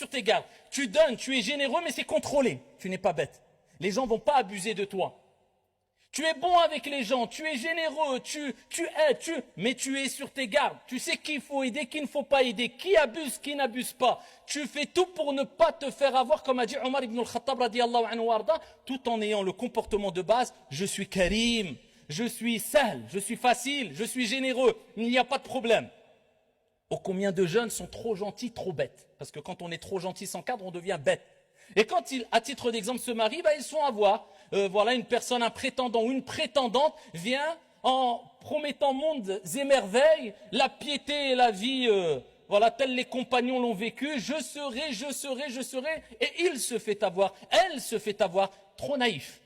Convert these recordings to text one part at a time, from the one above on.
sur tes gardes. Tu donnes, tu es généreux, mais c'est contrôlé. Tu n'es pas bête. Les gens ne vont pas abuser de toi. Tu es bon avec les gens, tu es généreux, tu aides, mais tu es sur tes gardes. Tu sais qu'il faut aider, qu'il ne faut pas aider, qui abuse, qui n'abuse pas. Tu fais tout pour ne pas te faire avoir, comme a dit Omar ibn al-Khattab, radiallahu anhu warda, tout en ayant le comportement de base, je suis karim, je suis sahl, je suis facile, je suis généreux, il n'y a pas de problème. Oh, combien de jeunes sont trop gentils, trop bêtes. Parce que quand on est trop gentil sans cadre, on devient bête. Et quand ils, à titre d'exemple, se marient, ils sont à voir. Voilà, une personne, un prétendant ou une prétendante vient en promettant mondes et merveilles, la piété et la vie, voilà, tels les compagnons l'ont vécu, je serai, et il se fait avoir, elle se fait avoir, trop naïf.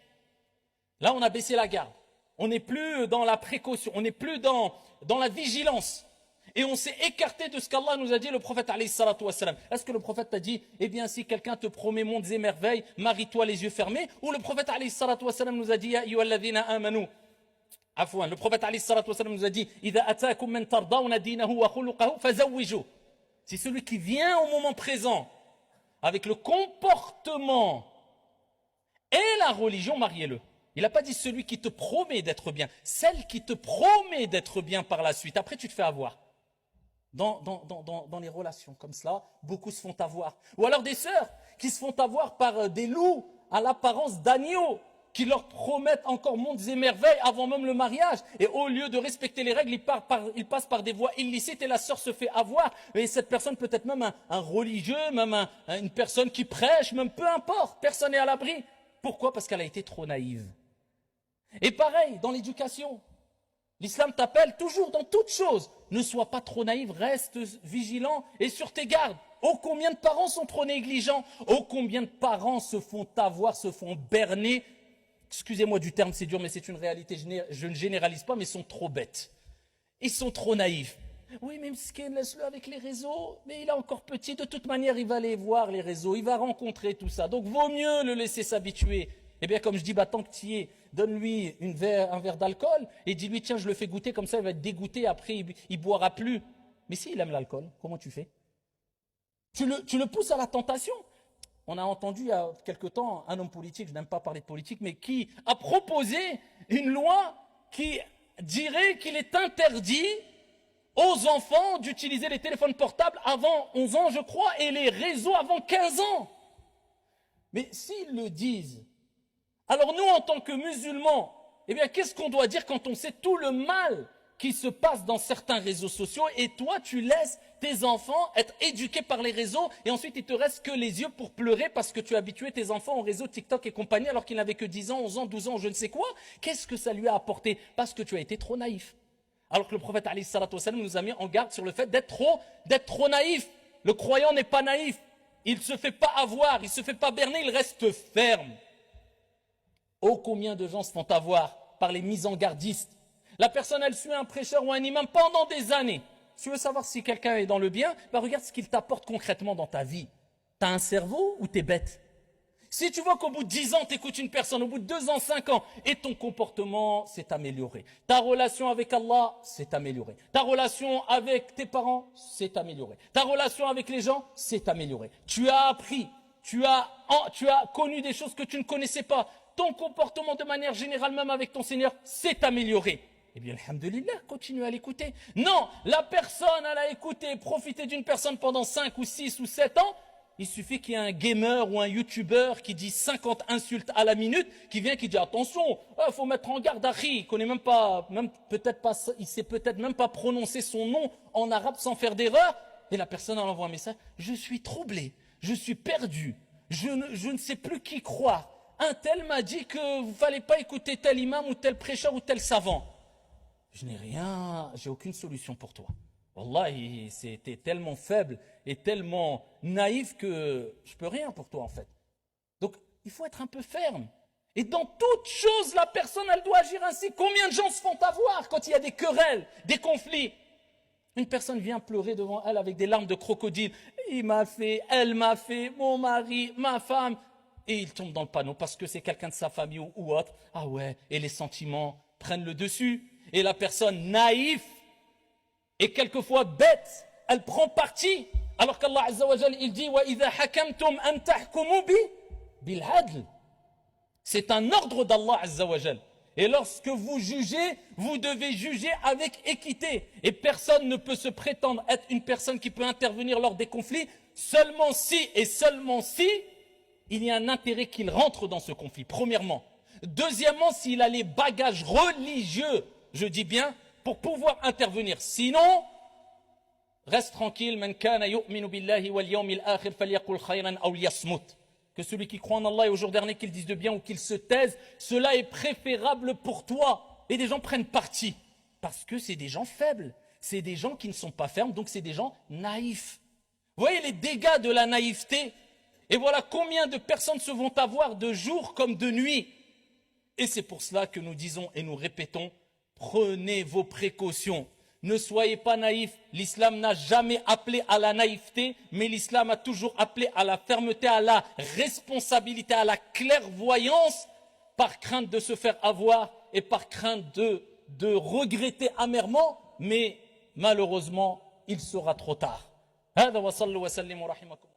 Là, on a baissé la garde. On n'est plus dans la précaution, on n'est plus dans la vigilance. Et on s'est écarté de ce qu'Allah nous a dit, le prophète alayhi salatu wassalam. Est-ce que le prophète t'a dit, eh bien si quelqu'un te promet mondes et merveilles, marie-toi les yeux fermés, ou le prophète alayhi salatu wassalam nous a dit, ya ayyuhalladhina amanu. Afwan, le prophète alayhi salatu wassalam nous a dit, idha atakum man tardawna dinahu wa khuluquhu fazawwiju. C'est celui qui vient au moment présent, avec le comportement et la religion, mariez-le. Il n'a pas dit celui qui te promet d'être bien, celle qui te promet d'être bien par la suite. Après, tu te fais avoir. Dans les relations comme cela, beaucoup se font avoir. Ou alors des sœurs qui se font avoir par des loups à l'apparence d'agneaux, qui leur promettent encore mondes et merveilles avant même le mariage. Et au lieu de respecter les règles, ils passent par des voies illicites et la sœur se fait avoir. Et cette personne peut être même un religieux, même une personne qui prêche, même peu importe, personne n'est à l'abri. Pourquoi? Parce qu'elle a été trop naïve. Et pareil, dans l'éducation. L'islam t'appelle toujours dans toute chose. Ne sois pas trop naïf, reste vigilant et sur tes gardes. Oh, combien de parents sont trop négligents. Oh, combien de parents se font avoir, se font berner. Excusez-moi du terme, c'est dur, mais c'est une réalité. Je ne généralise pas, mais ils sont trop bêtes. Ils sont trop naïfs. Oui, mais Mskin, laisse-le avec les réseaux. Mais il est encore petit. De toute manière, il va aller voir les réseaux. Il va rencontrer tout ça. Donc, vaut mieux le laisser s'habituer. Eh bien, comme je dis, tant que tu y es, donne-lui un verre d'alcool et dis-lui, tiens, je le fais goûter, comme ça, il va être dégoûté, après, il boira plus. Mais s'il aime l'alcool, comment tu fais? Tu le pousses à la tentation. On a entendu il y a quelque temps un homme politique, je n'aime pas parler de politique, mais qui a proposé une loi qui dirait qu'il est interdit aux enfants d'utiliser les téléphones portables avant 11 ans, je crois, et les réseaux avant 15 ans. Mais s'ils le disent, alors nous, en tant que musulmans, eh bien, qu'est-ce qu'on doit dire quand on sait tout le mal qui se passe dans certains réseaux sociaux et toi, tu laisses tes enfants être éduqués par les réseaux et ensuite, il te reste que les yeux pour pleurer parce que tu as habitué tes enfants au réseau TikTok et compagnie alors qu'ils n'avaient que 10 ans, 11 ans, 12 ans, je ne sais quoi. Qu'est-ce que ça lui a apporté? Parce que tu as été trop naïf. Alors que le prophète alayhi salatu wassalam nous a mis en garde sur le fait d'être trop naïf. Le croyant n'est pas naïf. Il ne se fait pas avoir, il ne se fait pas berner, il reste ferme. Oh, combien de gens se font avoir par les mises en gardistes. La personne, elle suit un prêcheur ou un imam pendant des années. Si tu veux savoir si quelqu'un est dans le bien, regarde ce qu'il t'apporte concrètement dans ta vie. T'as un cerveau ou t'es bête? Si tu vois qu'au bout de 10 ans, tu écoutes une personne, au bout de 2 ans, 5 ans, et ton comportement s'est amélioré. Ta relation avec Allah s'est améliorée. Ta relation avec tes parents s'est améliorée. Ta relation avec les gens s'est améliorée. Tu as appris, tu as connu des choses que tu ne connaissais pas. Ton comportement de manière générale, même avec ton Seigneur, s'est amélioré. Eh bien, alhamdoulilah, continue à l'écouter. Non, la personne, elle a écouté, profité d'une personne pendant 5 ou 6 ou 7 ans. Il suffit qu'il y ait un gamer ou un youtubeur qui dit 50 insultes à la minute, qui vient, qui dit attention, faut mettre en garde Akhi, il connaît même pas, il sait peut-être même pas prononcer son nom en arabe sans faire d'erreur. Et la personne, elle envoie un message, je suis troublé, je suis perdu, je ne sais plus qui croire. Un tel m'a dit que vous ne fallait pas écouter tel imam ou tel prêcheur ou tel savant. Je n'ai rien, j'ai aucune solution pour toi. Wallahi, c'était tellement faible et tellement naïf que je peux rien pour toi en fait. Donc, il faut être un peu ferme. Et dans toute chose, la personne, elle doit agir ainsi. Combien de gens se font avoir quand il y a des querelles, des conflits? Une personne vient pleurer devant elle avec des larmes de crocodile. Il m'a fait, elle m'a fait, mon mari, ma femme. Et il tombe dans le panneau parce que c'est quelqu'un de sa famille ou autre. Ah ouais, et les sentiments prennent le dessus. Et la personne naïve et quelquefois bête, elle prend parti Alors qu'Allah Azza wa Jal, il dit وَإِذَا حَكَمْتُمْ أَن تَحْكُمُوا بِالْعَدْلِ. C'est un ordre d'Allah Azza wa Jal. Et lorsque vous jugez, vous devez juger avec équité. Et personne ne peut se prétendre être une personne qui peut intervenir lors des conflits seulement si et seulement si il y a un intérêt qu'il rentre dans ce conflit, premièrement. Deuxièmement, s'il a les bagages religieux, je dis bien, pour pouvoir intervenir. Sinon, reste tranquille. Man kana yu'minu billahi wal yawmil akhir falyaqul khayran aw liyasmut. Que celui qui croit en Allah et au jour dernier, qu'il dise de bien ou qu'il se taise, cela est préférable pour toi. Et des gens prennent parti. Parce que c'est des gens faibles. C'est des gens qui ne sont pas fermes, donc c'est des gens naïfs. Vous voyez les dégâts de la naïveté? Et voilà combien de personnes se vont avoir de jour comme de nuit. Et c'est pour cela que nous disons et nous répétons, prenez vos précautions. Ne soyez pas naïfs. L'islam n'a jamais appelé à la naïveté, mais l'islam a toujours appelé à la fermeté, à la responsabilité, à la clairvoyance, par crainte de se faire avoir et par crainte de regretter amèrement, mais malheureusement, il sera trop tard. هذا وصلوا وسلموا رحمكم